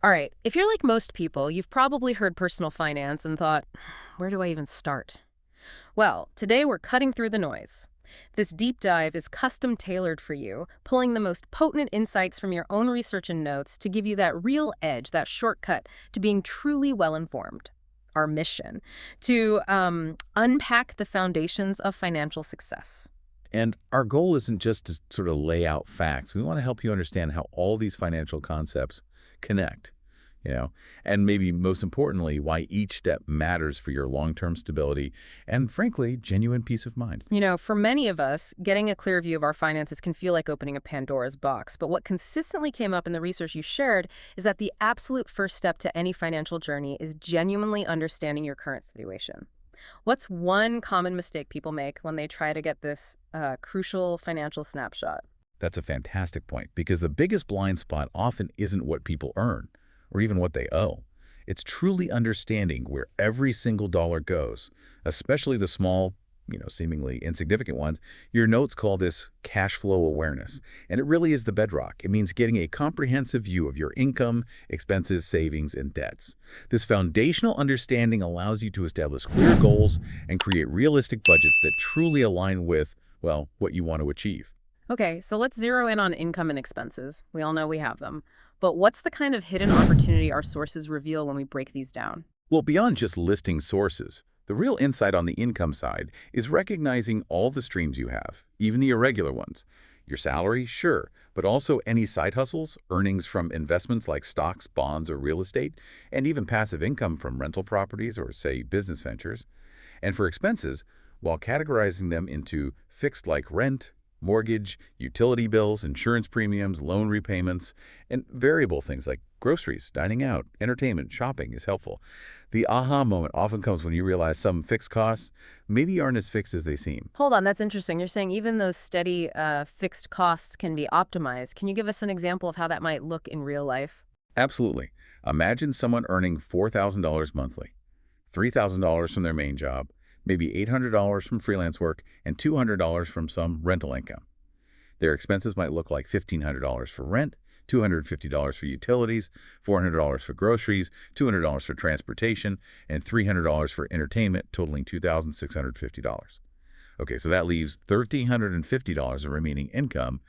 All right, if you're like most people, you've probably heard personal finance and thought, where do I even start? Well, today we're cutting through the noise. This deep dive is custom tailored for you, pulling the most potent insights from your own research and notes to give you that real edge, that shortcut to being truly well informed. Our mission to unpack the foundations of financial success. And our goal isn't just to sort of lay out facts. We want to help you understand how all these financial concepts connect, you know, and maybe most importantly, why each step matters for your long-term stability and, frankly, genuine peace of mind. For many of us, getting a clear view of our finances can feel like opening a Pandora's box. But what consistently came up in the research you shared is that the absolute first step to any financial journey is genuinely understanding your current situation. What's one common mistake people make when they try to get this crucial financial snapshot? That's a fantastic point because the biggest blind spot often isn't what people earn or even what they owe. It's truly understanding where every single dollar goes, especially the small, seemingly insignificant ones. Your notes call this cash flow awareness, and it really is the bedrock. It means getting a comprehensive view of your income, expenses, savings, and debts. This foundational understanding allows you to establish clear goals and create realistic budgets that truly align with, well, what you want to achieve. Okay, so let's zero in on income and expenses. We all know we have them. But what's the kind of hidden opportunity our sources reveal when we break these down? Well, beyond just listing sources, the real insight on the income side is recognizing all the streams you have, even the irregular ones. Your salary, sure, but also any side hustles, earnings from investments like stocks, bonds, or real estate, and even passive income from rental properties or, say, business ventures. And for expenses, while categorizing them into fixed like rent, mortgage, utility bills, insurance premiums, loan repayments, and variable things like groceries, dining out, entertainment, shopping is helpful. The aha moment often comes when you realize some fixed costs maybe aren't as fixed as they seem. Hold on, that's interesting. You're saying even those steady fixed costs can be optimized. Can you give us an example of how that might look in real life? Absolutely. Imagine someone earning $4,000 monthly, $3,000 from their main job, maybe $800 from freelance work, and $200 from some rental income. Their expenses might look like $1,500 for rent, $250 for utilities, $400 for groceries, $200 for transportation, and $300 for entertainment, totaling $2,650. Okay, so that leaves $1,350 of remaining income,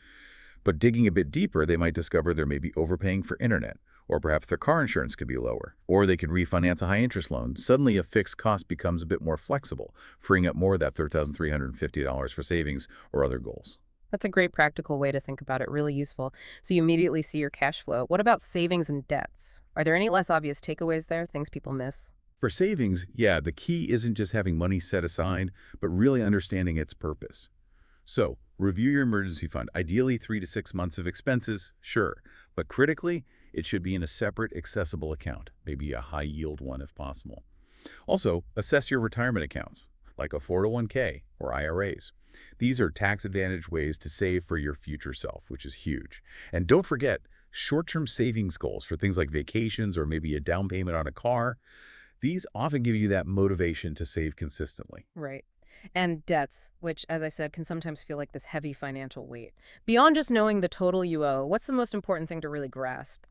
but digging a bit deeper, they might discover they're maybe overpaying for internet, or perhaps their car insurance could be lower, or they could refinance a high-interest loan. Suddenly, a fixed cost becomes a bit more flexible, freeing up more of that $3,350 for savings or other goals. That's a great practical way to think about it, really useful. So you immediately see your cash flow. What about savings and debts? Are there any less obvious takeaways there, things people miss? For savings, yeah, the key isn't just having money set aside, but really understanding its purpose. So, review your emergency fund. Ideally, 3 to 6 months of expenses, sure. But critically, it should be in a separate, accessible account, maybe a high-yield one if possible. Also, assess your retirement accounts, like a 401k or IRAs. These are tax-advantaged ways to save for your future self, which is huge. And don't forget, short-term savings goals for things like vacations or maybe a down payment on a car. These often give you that motivation to save consistently. Right. And debts, which, as I said, can sometimes feel like this heavy financial weight. Beyond just knowing the total you owe, what's the most important thing to really grasp?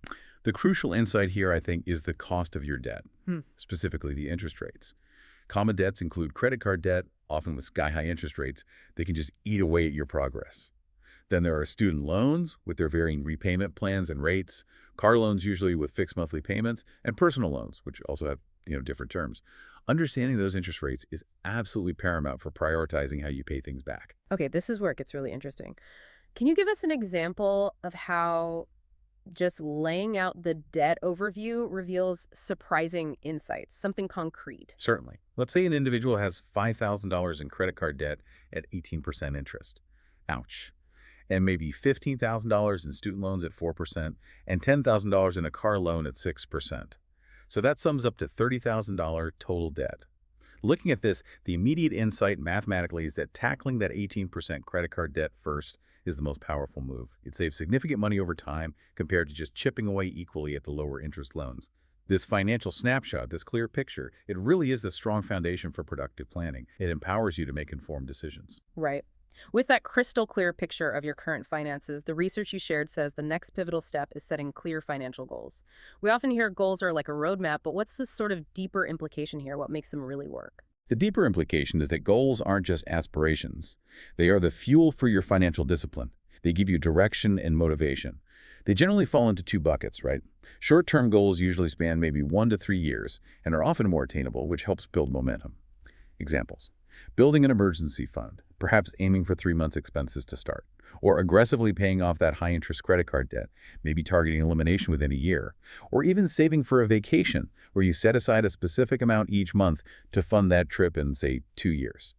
The crucial insight here, I think, is the cost of your debt, Hmm. specifically the interest rates. Common debts include credit card debt, often with sky-high interest rates. They can just eat away at your progress. Then there are student loans with their varying repayment plans and rates, car loans usually with fixed monthly payments, and personal loans, which also have different terms. Understanding those interest rates is absolutely paramount for prioritizing how you pay things back. Okay, this is where it gets really interesting. Can you give us an example of how just laying out the debt overview reveals surprising insights, something concrete? Certainly. Let's say an individual has $5,000 in credit card debt at 18% interest. Ouch. And maybe $15,000 in student loans at 4% and $10,000 in a car loan at 6%. So that sums up to $30,000 total debt. Looking at this, the immediate insight mathematically is that tackling that 18% credit card debt first is the most powerful move. It saves significant money over time compared to just chipping away equally at the lower interest loans. This financial snapshot, this clear picture, it really is the strong foundation for productive planning. It empowers you to make informed decisions. Right. With that crystal clear picture of your current finances, the research you shared says the next pivotal step is setting clear financial goals. We often hear goals are like a roadmap, but what's the sort of deeper implication here? What makes them really work? The deeper implication is that goals aren't just aspirations. They are the fuel for your financial discipline. They give you direction and motivation. They generally fall into two buckets, right? Short-term goals usually span maybe 1 to 3 years and are often more attainable, which helps build momentum. Examples: building an emergency fund, perhaps aiming for 3 months' expenses to start, or aggressively paying off that high-interest credit card debt, maybe targeting elimination within a year, or even saving for a vacation where you set aside a specific amount each month to fund that trip in, say, 2 years.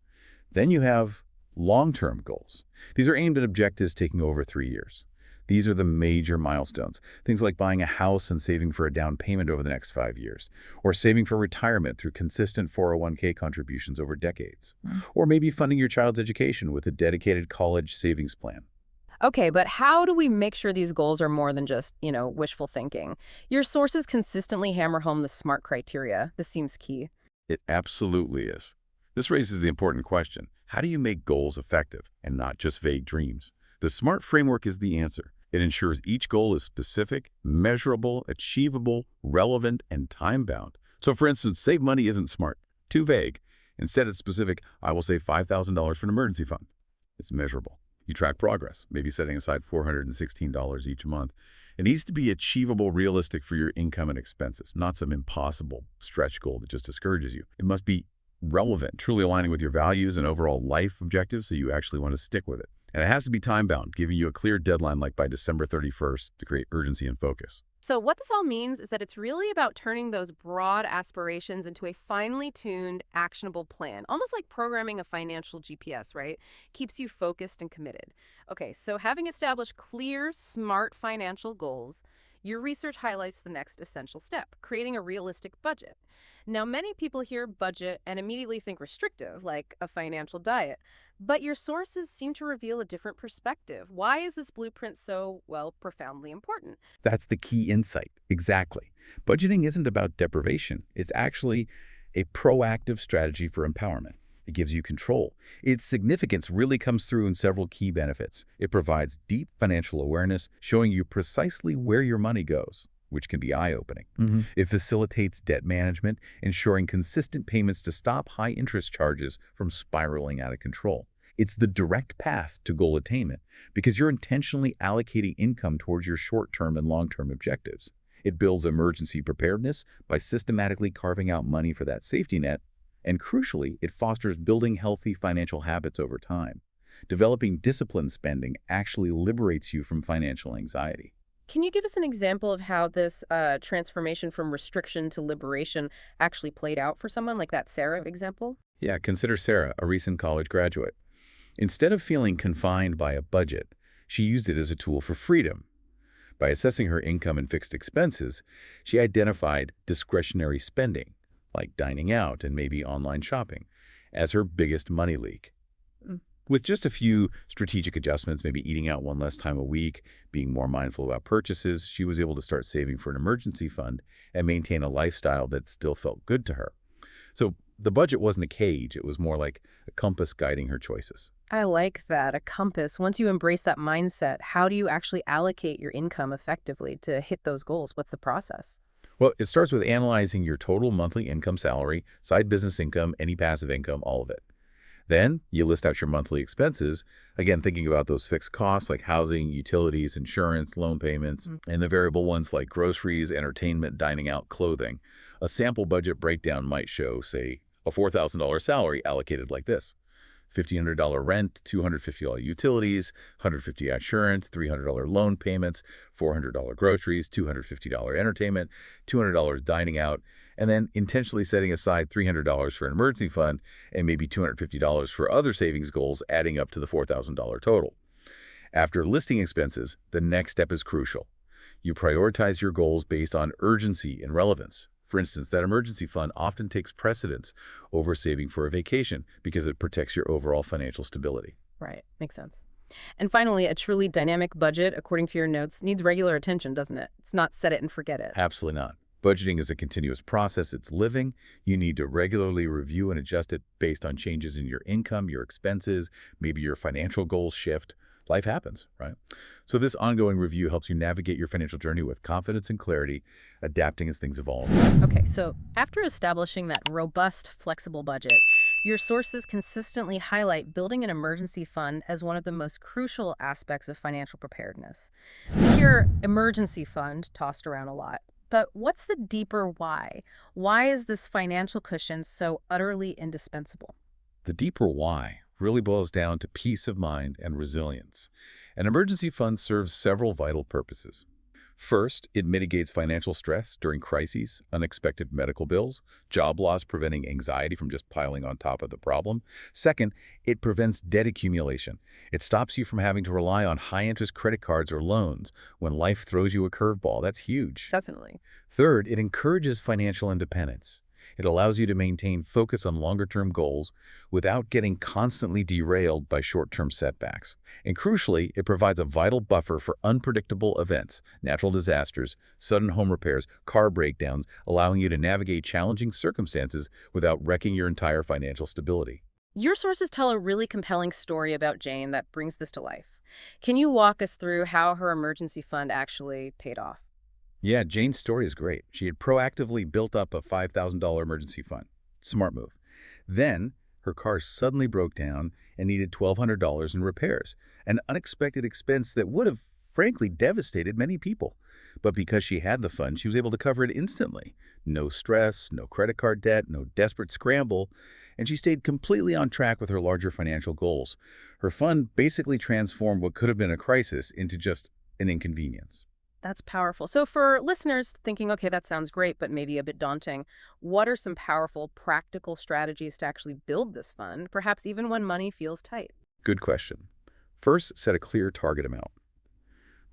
Then you have long-term goals. These are aimed at objectives taking over 3 years. These are the major milestones, things like buying a house and saving for a down payment over the next 5 years, or saving for retirement through consistent 401k contributions over decades, or maybe funding your child's education with a dedicated college savings plan. Okay, but how do we make sure these goals are more than just, wishful thinking? Your sources consistently hammer home the SMART criteria. This seems key. It absolutely is. This raises the important question: how do you make goals effective and not just vague dreams? The SMART framework is the answer. It ensures each goal is specific, measurable, achievable, relevant, and time-bound. So for instance, save money isn't SMART, too vague. Instead, it's specific: I will save $5,000 for an emergency fund. It's measurable. You track progress, maybe setting aside $416 each month. It needs to be achievable, realistic for your income and expenses, not some impossible stretch goal that just discourages you. It must be relevant, truly aligning with your values and overall life objectives so you actually want to stick with it. And it has to be time-bound, giving you a clear deadline like by December 31st to create urgency and focus. So what this all means is that it's really about turning those broad aspirations into a finely tuned, actionable plan, almost like programming a financial GPS, right? Keeps you focused and committed. Okay, so having established clear, smart financial goals, your research highlights the next essential step: creating a realistic budget. Now, many people hear budget and immediately think restrictive, like a financial diet. But your sources seem to reveal a different perspective. Why is this blueprint so, well, profoundly important? That's the key insight. Exactly. Budgeting isn't about deprivation. It's actually a proactive strategy for empowerment. It gives you control. Its significance really comes through in several key benefits. It provides deep financial awareness, showing you precisely where your money goes, which can be eye-opening. It facilitates debt management, ensuring consistent payments to stop high interest charges from spiraling out of control. It's the direct path to goal attainment because you're intentionally allocating income towards your short-term and long-term objectives. It builds emergency preparedness by systematically carving out money for that safety net. And crucially, it fosters building healthy financial habits over time. Developing disciplined spending actually liberates you from financial anxiety. Can you give us an example of how this transformation from restriction to liberation actually played out for someone, like that Sarah example? Yeah, consider Sarah, a recent college graduate. Instead of feeling confined by a budget, she used it as a tool for freedom. By assessing her income and fixed expenses, she identified discretionary spending, like dining out and maybe online shopping, as her biggest money leak. With just a few strategic adjustments, maybe eating out one less time a week, being more mindful about purchases, she was able to start saving for an emergency fund and maintain a lifestyle that still felt good to her. So the budget wasn't a cage, it was more like a compass guiding her choices. I like that, a compass. Once you embrace that mindset, how do you actually allocate your income effectively to hit those goals? What's the process? Well, it starts with analyzing your total monthly income, salary, side business income, any passive income, all of it. Then you list out your monthly expenses, again, thinking about those fixed costs like housing, utilities, insurance, loan payments, and the variable ones like groceries, entertainment, dining out, clothing. A sample budget breakdown might show, say, a $4,000 salary allocated like this: $1,500 rent, $250 utilities, $150 insurance, $300 loan payments, $400 groceries, $250 entertainment, $200 dining out, and then intentionally setting aside $300 for an emergency fund and maybe $250 for other savings goals, adding up to the $4,000 total. After listing expenses, the next step is crucial. You prioritize your goals based on urgency and relevance. For instance, that emergency fund often takes precedence over saving for a vacation because it protects your overall financial stability. Right, makes sense. And finally, a truly dynamic budget, according to your notes, needs regular attention, doesn't it? It's not set it and forget it. Absolutely not. Budgeting is a continuous process. It's living. You need to regularly review and adjust it based on changes in your income, your expenses, maybe your financial goals shift. Life happens, right? So this ongoing review helps you navigate your financial journey with confidence and clarity, adapting as things evolve. Okay, so after establishing that robust, flexible budget, your sources consistently highlight building an emergency fund as one of the most crucial aspects of financial preparedness. We hear emergency fund tossed around a lot, but what's the deeper why? Why is this financial cushion so utterly indispensable? The deeper why really boils down to peace of mind and resilience. An emergency fund serves several vital purposes. First, it mitigates financial stress during crises, unexpected medical bills, job loss preventing anxiety from just piling on top of the problem. Second, it prevents debt accumulation. It stops you from having to rely on high-interest credit cards or loans when life throws you a curveball. That's huge. Definitely. Third, it encourages financial independence. It allows you to maintain focus on longer-term goals without getting constantly derailed by short-term setbacks. And crucially, it provides a vital buffer for unpredictable events, natural disasters, sudden home repairs, car breakdowns, allowing you to navigate challenging circumstances without wrecking your entire financial stability. Your sources tell a really compelling story about Jane that brings this to life. Can you walk us through how her emergency fund actually paid off? Yeah, Jane's story is great. She had proactively built up a $5,000 emergency fund. Smart move. Then, her car suddenly broke down and needed $1,200 in repairs, an unexpected expense that would have, frankly, devastated many people. But because she had the fund, she was able to cover it instantly. No stress, no credit card debt, no desperate scramble, and she stayed completely on track with her larger financial goals. Her fund basically transformed what could have been a crisis into just an inconvenience. That's powerful. So for listeners thinking, okay, that sounds great, but maybe a bit daunting, what are some powerful, practical strategies to actually build this fund, perhaps even when money feels tight? Good question. First, set a clear target amount.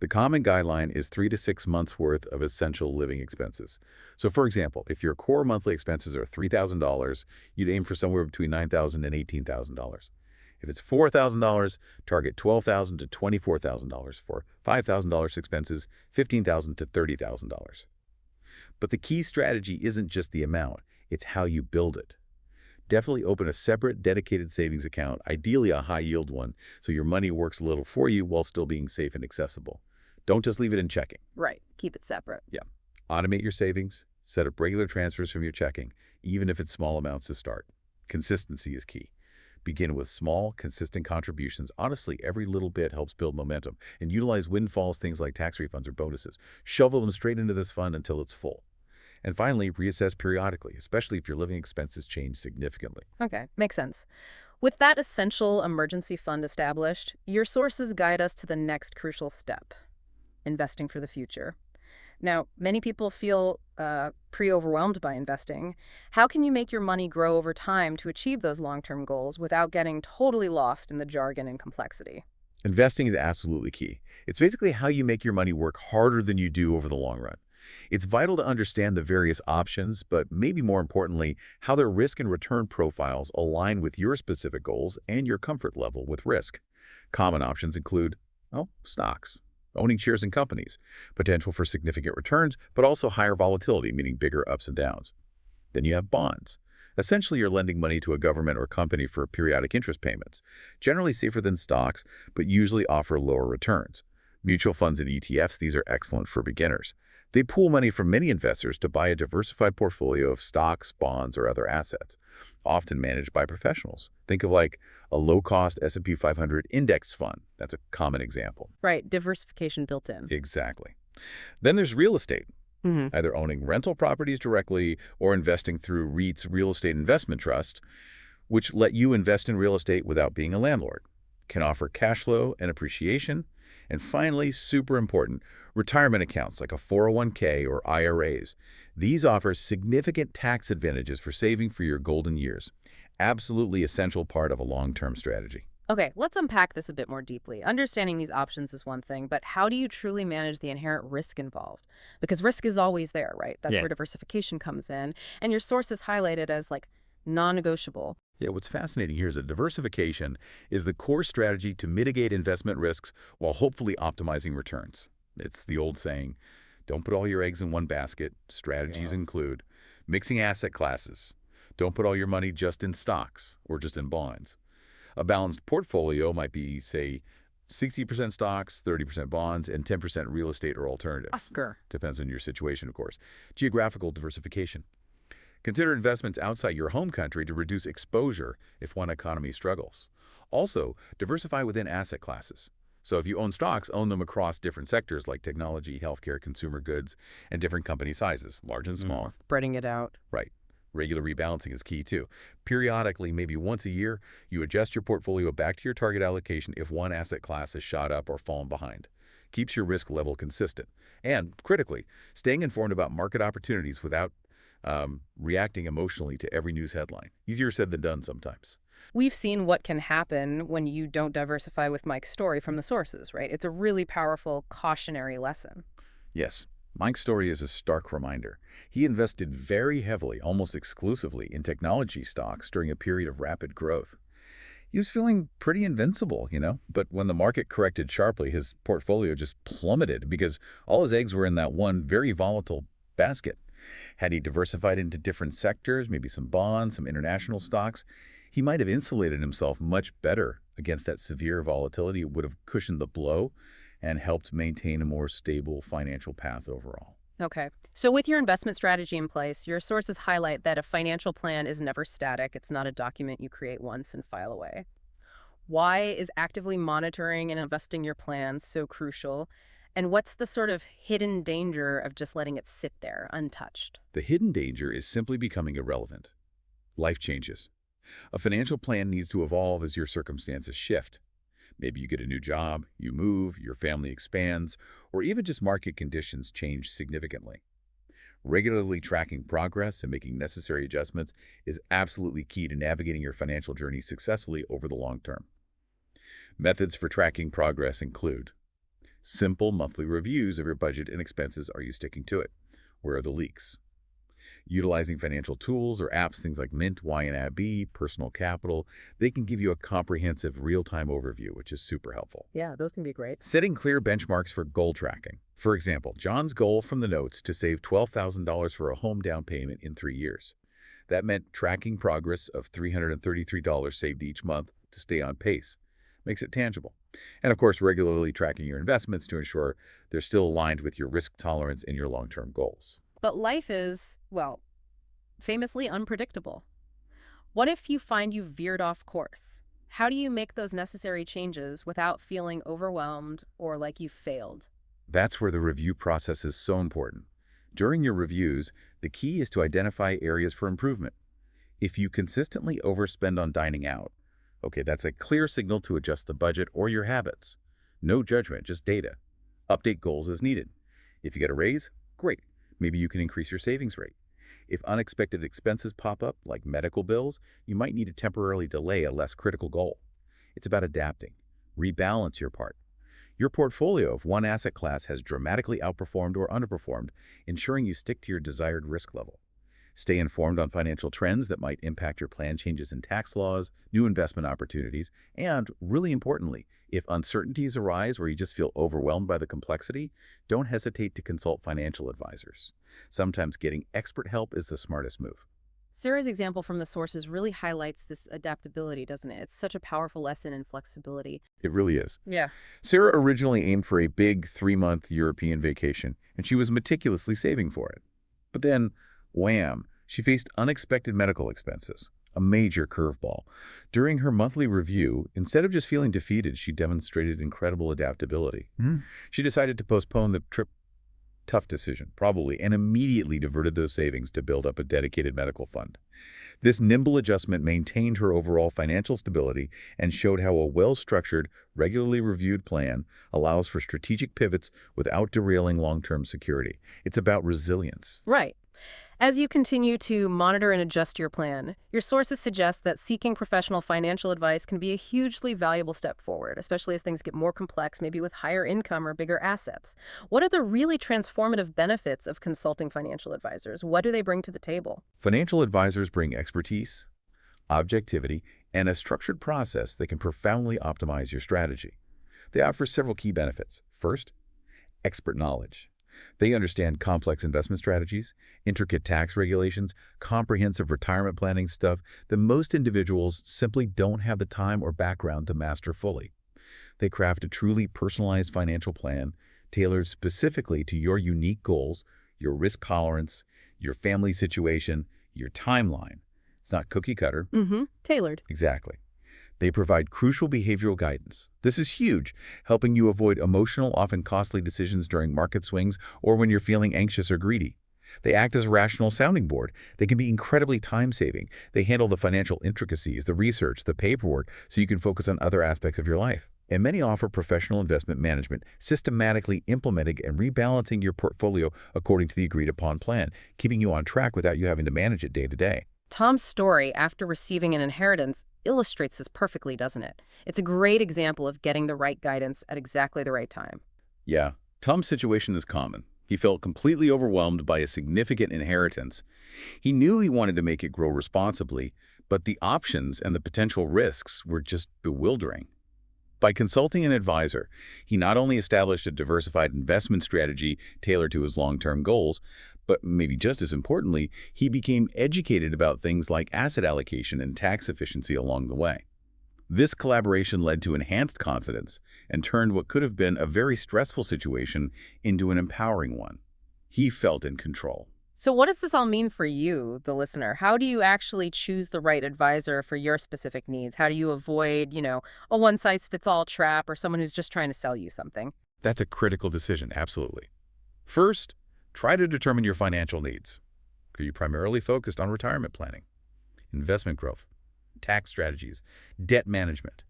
The common guideline is 3 to 6 months worth of essential living expenses. So for example, if your core monthly expenses are $3,000, you'd aim for somewhere between $9,000 and $18,000. If it's $4,000, target $12,000 to $24,000. For $5,000 expenses, $15,000 to $30,000. But the key strategy isn't just the amount, it's how you build it. Definitely open a separate, dedicated savings account, ideally a high-yield one, so your money works a little for you while still being safe and accessible. Don't just leave it in checking. Right. Keep it separate. Yeah. Automate your savings, set up regular transfers from your checking, even if it's small amounts to start. Consistency is key. Begin with small, consistent contributions. Honestly, every little bit helps build momentum. And utilize windfalls, things like tax refunds or bonuses. Shovel them straight into this fund until it's full. And finally, reassess periodically, especially if your living expenses change significantly. Okay, makes sense. With that essential emergency fund established, your sources guide us to the next crucial step, investing for the future. Now, many people feel pretty overwhelmed by investing. How can you make your money grow over time to achieve those long-term goals without getting totally lost in the jargon and complexity? Investing is absolutely key. It's basically how you make your money work harder than you do over the long run. It's vital to understand the various options, but maybe more importantly, how their risk and return profiles align with your specific goals and your comfort level with risk. Common options include, stocks, owning shares in companies, potential for significant returns, but also higher volatility, meaning bigger ups and downs. Then you have bonds. Essentially, you're lending money to a government or company for periodic interest payments, generally safer than stocks, but usually offer lower returns. Mutual funds and ETFs, these are excellent for beginners. They pool money from many investors to buy a diversified portfolio of stocks, bonds, or other assets, often managed by professionals. Think of like a low-cost S&P 500 index fund. That's a common example. Right, diversification built in. Exactly. Then there's real estate, Mm-hmm. either owning rental properties directly or investing through REIT's real estate investment trust, which let you invest in real estate without being a landlord, can offer cash flow and appreciation. And finally, super important, retirement accounts like a 401k or IRAs. These offer significant tax advantages for saving for your golden years. Absolutely essential part of a long-term strategy. Okay, let's unpack this a bit more deeply. Understanding these options is one thing, but how do you truly manage the inherent risk involved? Because risk is always there, right? That's Yeah. where diversification comes in. And your source is highlighted as like non-negotiable. Yeah, what's fascinating here is that diversification is the core strategy to mitigate investment risks while hopefully optimizing returns. It's the old saying, Don't put all your eggs in one basket. Strategies Yeah. include mixing asset classes. Don't put all your money just in stocks or just in bonds. A balanced portfolio might be, say, 60% stocks, 30% bonds, and 10% real estate or alternatives. Sure. Depends on your situation, of course. Geographical diversification. Consider investments outside your home country to reduce exposure if one economy struggles. Also, diversify within asset classes. So if you own stocks, own them across different sectors like technology, healthcare, consumer goods, and different company sizes, large and small. Spreading it out. Right. Regular rebalancing is key too. Periodically, maybe once a year, you adjust your portfolio back to your target allocation if one asset class has shot up or fallen behind. Keeps your risk level consistent. And, critically, staying informed about market opportunities without reacting emotionally to every news headline. Easier said than done sometimes. We've seen what can happen when you don't diversify with Mike's story from the sources, right? It's a really powerful cautionary lesson. Yes, Mike's story is a stark reminder. He invested very heavily, almost exclusively, in technology stocks during a period of rapid growth. He was feeling pretty invincible, but when the market corrected sharply, his portfolio just plummeted because all his eggs were in that one very volatile basket. Had he diversified into different sectors, maybe some bonds, some international stocks, he might have insulated himself much better against that severe volatility. It would have cushioned the blow and helped maintain a more stable financial path overall. Okay. So with your investment strategy in place, your sources highlight that a financial plan is never static. It's not a document you create once and file away. Why is actively monitoring and investing your plans so crucial? And what's the sort of hidden danger of just letting it sit there untouched? The hidden danger is simply becoming irrelevant. Life changes. A financial plan needs to evolve as your circumstances shift. Maybe you get a new job, you move, your family expands, or even just market conditions change significantly. Regularly tracking progress and making necessary adjustments is absolutely key to navigating your financial journey successfully over the long term. Methods for tracking progress include simple monthly reviews of your budget and expenses. Are you sticking to it? Where are the leaks? Utilizing financial tools or apps, things like Mint, YNAB, Personal Capital, they can give you a comprehensive real-time overview, which is super helpful. Yeah, those can be great. Setting clear benchmarks for goal tracking. For example, John's goal from the notes to save $12,000 for a home down payment in 3 years. That meant tracking progress of $333 saved each month to stay on pace. Makes it tangible. And of course, regularly tracking your investments to ensure they're still aligned with your risk tolerance and your long-term goals. But life is, well, famously unpredictable. What if you find you've veered off course? How do you make those necessary changes without feeling overwhelmed or like you've failed? That's where the review process is so important. During your reviews, the key is to identify areas for improvement. If you consistently overspend on dining out, okay, that's a clear signal to adjust the budget or your habits. No judgment, just data. Update goals as needed. If you get a raise, great. Maybe you can increase your savings rate. If unexpected expenses pop up, like medical bills, you might need to temporarily delay a less critical goal. It's about adapting. Rebalance your part. Your portfolio of one asset class has dramatically outperformed or underperformed, ensuring you stick to your desired risk level. Stay informed on financial trends that might impact your plan, changes in tax laws, new investment opportunities, and, really importantly, if uncertainties arise where you just feel overwhelmed by the complexity, don't hesitate to consult financial advisors. Sometimes getting expert help is the smartest move. Sarah's example from the sources really highlights this adaptability, doesn't it? It's such a powerful lesson in flexibility. It really is. Yeah. Sarah originally aimed for a big 3-month European vacation, and she was meticulously saving for it. But then, wham, she faced unexpected medical expenses, a major curveball. During her monthly review, instead of just feeling defeated, she demonstrated incredible adaptability. She decided to postpone the trip. Tough decision, probably, and immediately diverted those savings to build up a dedicated medical fund. This nimble adjustment maintained her overall financial stability and showed how a well-structured, regularly reviewed plan allows for strategic pivots without derailing long-term security. It's about resilience. Right. As you continue to monitor and adjust your plan, your sources suggest that seeking professional financial advice can be a hugely valuable step forward, especially as things get more complex, maybe with higher income or bigger assets. What are the really transformative benefits of consulting financial advisors? What do they bring to the table? Financial advisors bring expertise, objectivity, and a structured process that can profoundly optimize your strategy. They offer several key benefits. First, expert knowledge. They understand complex investment strategies, intricate tax regulations, comprehensive retirement planning stuff that most individuals simply don't have the time or background to master fully. They craft a truly personalized financial plan tailored specifically to your unique goals, your risk tolerance, your family situation, your timeline. It's not cookie cutter. Tailored. Exactly. They provide crucial behavioral guidance. This is huge, helping you avoid emotional, often costly decisions during market swings or when you're feeling anxious or greedy. They act as a rational sounding board. They can be incredibly time-saving. They handle the financial intricacies, the research, the paperwork, so you can focus on other aspects of your life. And many offer professional investment management, systematically implementing and rebalancing your portfolio according to the agreed-upon plan, keeping you on track without you having to manage it day to day. Tom's story after receiving an inheritance illustrates this perfectly, doesn't it? It's a great example of getting the right guidance at exactly the right time. Yeah, Tom's situation is common. He felt completely overwhelmed by a significant inheritance. He knew he wanted to make it grow responsibly, but the options and the potential risks were just bewildering. By consulting an advisor, he not only established a diversified investment strategy tailored to his long-term goals, but maybe just as importantly, he became educated about things like asset allocation and tax efficiency along the way. This collaboration led to enhanced confidence and turned what could have been a very stressful situation into an empowering one. He felt in control. So what does this all mean for you, the listener? How do you actually choose the right advisor for your specific needs? How do you avoid, a one-size-fits-all trap or someone who's just trying to sell you something? That's a critical decision, absolutely. First, try to determine your financial needs. Are you primarily focused on retirement planning, investment growth, tax strategies, debt management,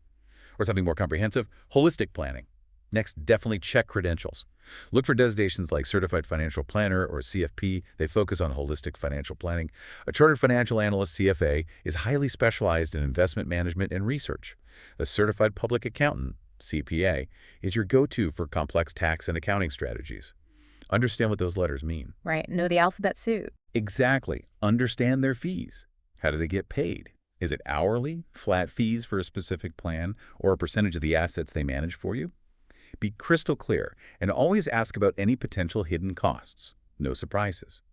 or something more comprehensive, holistic planning? Next, definitely check credentials. Look for designations like Certified Financial Planner or CFP. They focus on holistic financial planning. A Chartered Financial Analyst, CFA, is highly specialized in investment management and research. A Certified Public Accountant, CPA, is your go-to for complex tax and accounting strategies. Understand what those letters mean. Right. Know the alphabet soup. Exactly. Understand their fees. How do they get paid? Is it hourly, flat fees for a specific plan, or a percentage of the assets they manage for you? Be crystal clear and always ask about any potential hidden costs. No surprises.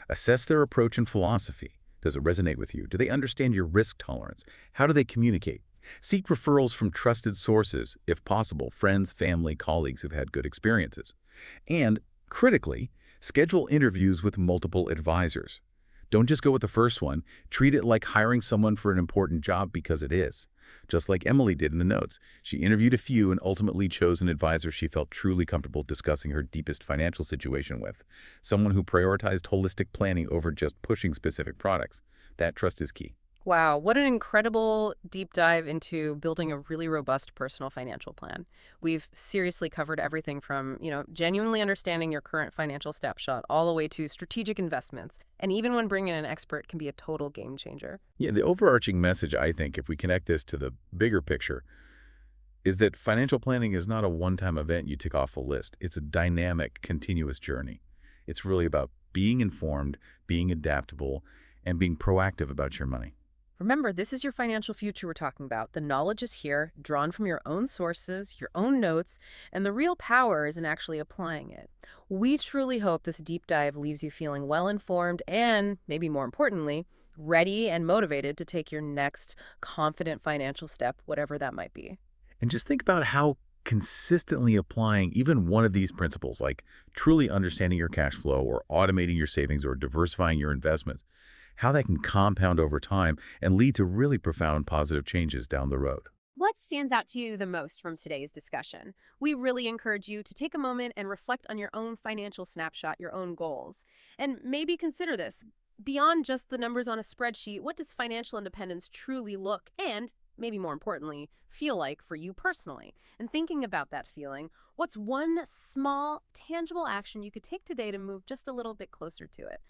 Assess their approach and philosophy. Does it resonate with you? Do they understand your risk tolerance? How do they communicate? Seek referrals from trusted sources, if possible, friends, family, colleagues who've had good experiences. And, critically, schedule interviews with multiple advisors. Don't just go with the first one. Treat it like hiring someone for an important job because it is. Just like Emily did in the notes, she interviewed a few and ultimately chose an advisor she felt truly comfortable discussing her deepest financial situation with, someone who prioritized holistic planning over just pushing specific products. That trust is key. Wow, what an incredible deep dive into building a really robust personal financial plan. We've seriously covered everything from, genuinely understanding your current financial snapshot all the way to strategic investments. And even when bringing in an expert can be a total game changer. Yeah, the overarching message, I think, if we connect this to the bigger picture, is that financial planning is not a one-time event you tick off a list. It's a dynamic, continuous journey. It's really about being informed, being adaptable, and being proactive about your money. Remember, this is your financial future we're talking about. The knowledge is here, drawn from your own sources, your own notes, and the real power is in actually applying it. We truly hope this deep dive leaves you feeling well-informed and, maybe more importantly, ready and motivated to take your next confident financial step, whatever that might be. And just think about how consistently applying even one of these principles, like truly understanding your cash flow or automating your savings or diversifying your investments, how that can compound over time and lead to really profound positive changes down the road. What stands out to you the most from today's discussion? We really encourage you to take a moment and reflect on your own financial snapshot, your own goals. And maybe consider this. Beyond just the numbers on a spreadsheet, what does financial independence truly look and, maybe more importantly, feel like for you personally? And thinking about that feeling, what's one small, tangible action you could take today to move just a little bit closer to it?